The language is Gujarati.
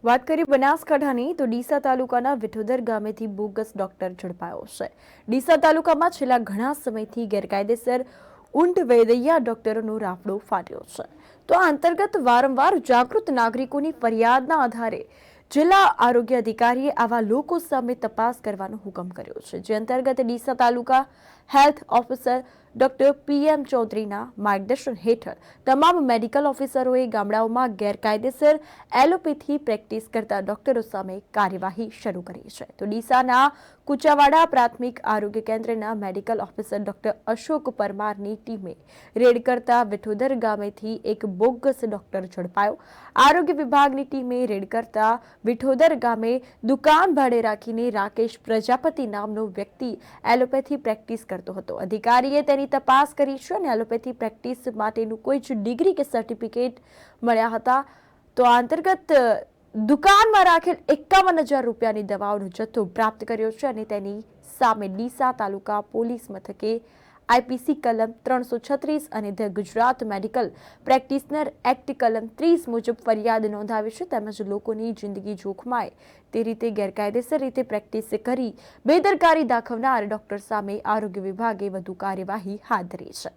વાત કરી બનાસકાંઠાની તો ડીસા તાલુકાના વિઠોદર ગામેથી બોગસ ડોક્ટર ઝડપાયો છે। ડીસા તાલુકામાં છેલ્લા ઘણા સમયથી ગેરકાયદેસર ઊંટ વૈદૈયા ડોક્ટરોનો રાફડો ફાટ્યો છે। તો આ અંતર્ગત વારંવાર જાગૃત નાગરિકોની ફરિયાદના આધારે જિલ્લા આરોગ્ય અધિકારીએ આવા લોકો સામે તપાસ કરવાનો હુકમ કર્યો છે। જે અંતર્ગત ડીસા તાલુકા હેલ્થ ઓફિસર ડોક્ટર પીએમ ચૌધરીના માર્ગદર્શન હેઠળ તમામ મેડિકલ ઓફિસરોએ ગામડાઓમાં ગેરકાયદેસર એલોપેથી પ્રેક્ટિસ કરતા ડોક્ટરો સામે કાર્યવાહી શરૂ કરી છે। તો ડીસાના કુચાવાડા પ્રાથમિક આરોગ્ય કેન્દ્રના મેડિકલ ઓફિસર ડોક્ટર અશોક પરમારની ટીમે રેડ કરતા વિઠોદર ગામેથી એક બોગસ ડોક્ટર ઝડપાયો। આરોગ્ય વિભાગની ટીમે રેડ કરતા વિઠોદર ગામે દુકાન ભાડે રાખીને રાકેશ પ્રજાપતિ નામનો વ્યક્તિ એલોપેથી પ્રેક્ટિસ કરતો હતો। અધિકારીએ તેની તપાસ કરી છે અને એલોપેથી પ્રેક્ટિસ માટેનું કોઈ જ ડિગ્રી કે સર્ટિફિકેટ મળ્યા હતા। તો આ અંતર્ગત દુકાનમાં રાખેલ 51,000 રૂપિયાની દવાઓનો જથ્થો પ્રાપ્ત કર્યો છે અને તેની સામે ડીસા તાલુકા પોલીસ મથકે આઈપીસી કલમ 336 અને the Gujarat medical practitioner act કલમ 30 મુજબ ફરિયાદ નોંધાવી છે। તેમજ લોકોની જિંદગી જોખમાય તે રીતે ગેરકાયદેસર રીતે પ્રેક્ટિસ કરી બેદરકારી દાખવનાર ડોક્ટર સામે આરોગ્ય વિભાગે વધુ કાર્યવાહી હાથ ધરી છે।